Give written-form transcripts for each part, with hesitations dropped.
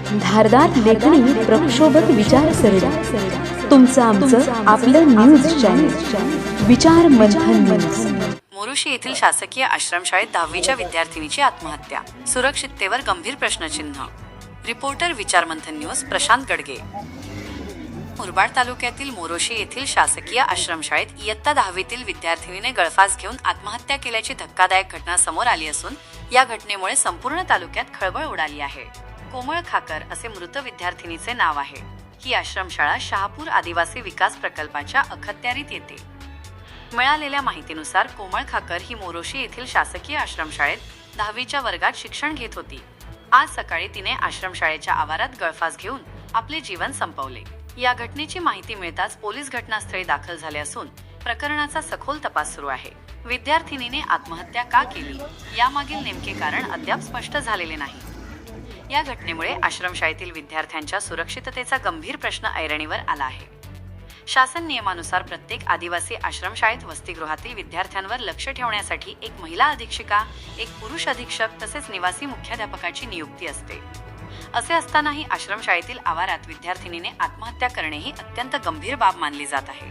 धारदार लेखणी, प्रक्षोभक विचारसरणी, तुमचं आमचं आपलं न्यूज चॅनल विचार मंथन न्यूज। मोरोशी येथील शासकीय आश्रमशाळेत 10वीच्या विद्यार्थिनीची आत्महत्या, सुरक्षिततेवर गंभीर प्रश्नचिन्ह। रिपोर्टर विचार मंथन न्यूज प्रशांत गडगे। मुरबाड तालुक्यातील मोरोशी येथील शासकीय आश्रमशाळेत इयत्ता 10वीतील विद्यार्थिनीने गळफास घेऊन आत्महत्या केल्याची धक्कादायक घटना समोर आली असून या घटनेमुळे संपूर्ण तालुक्यात खळबळ उडाली आहे। कोमळ खाकर असे मृत विद्यार्थिनीचे नाव आहे। ही आश्रमशाळा शहापूर आदिवासी विकास प्रकल्पाच्या अखत्यारीत येते। मिळालेल्या माहितीनुसार कोमळ खाकर ही मोरोशी येथील शासकीय आश्रमशाळेत 10वीच्या वर्गात शिक्षण घेत होती। आज सकाळी तिने आश्रमशाळेच्या आवारात गळफास घेऊन आपले जीवन संपवले। या घटनेची माहिती मिळताच पोलीस घटनास्थळी दाखल झाले असून प्रकरणाचा सखोल तपास सुरू आहे। विद्यार्थिनीने आत्महत्या का केली यामागील नेमके कारण अद्याप स्पष्ट झालेले नाही। या घटनेमुळे आश्रमशाळेतील विद्यार्थ्यांच्या सुरक्षिततेचा गंभीर प्रश्न ऐरणीवर आला आहे। शासन नियमानुसार प्रत्येक आदिवासी आश्रमशाळेत वसतिगृहातील विद्यार्थ्यांवर लक्ष ठेवण्यासाठी एक महिला अधीक्षिका, एक पुरुष अधीक्षक तसेच निवासी मुख्याध्यापकाची नियुक्ती असते। असे असतानाही आश्रमशाळेतील आवारात विद्यार्थिनीने आत्महत्या करणे ही अत्यंत गंभीर बाब मानली जात आहे।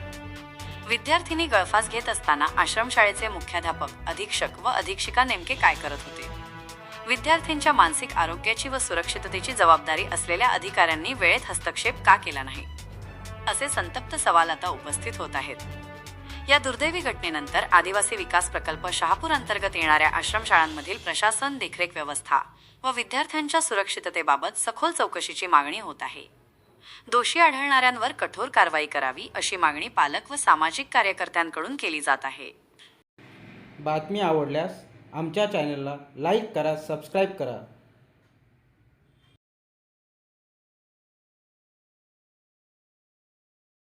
विद्यार्थिनी गळफास घेत असताना आश्रमशाळेचे मुख्याध्यापक, अधीक्षक व अधीक्षिका नेमके काय करत होते? विद्यार्थ्यांच्या मानसिक आरोग्याची व सुरक्षिततेची जबाबदारी असलेल्या अधिकाऱ्यांनी वेळेत हस्तक्षेप का केला नाही, असे संतप्त सवाल आता उपस्थित होत आहेत। या दुर्दैवी घटनेनंतर आदिवासी विकास प्रकल्प शहापूर अंतर्गत येणाऱ्या आश्रमशाळांमधील प्रशासन, देखरेख व्यवस्था व विद्यार्थ्यांच्या सुरक्षिततेबाबत सखोल चौकशीची मागणी होत आहे। दोषी आढळणाऱ्यांवर कठोर कारवाई करावी अशी मागणी पालक व सामाजिक कार्यकर्त्यांकडून केली जात आहे। बातमी आवडल्यास आमच्या चॅनलला लाईक करा, सबस्क्राईब करा।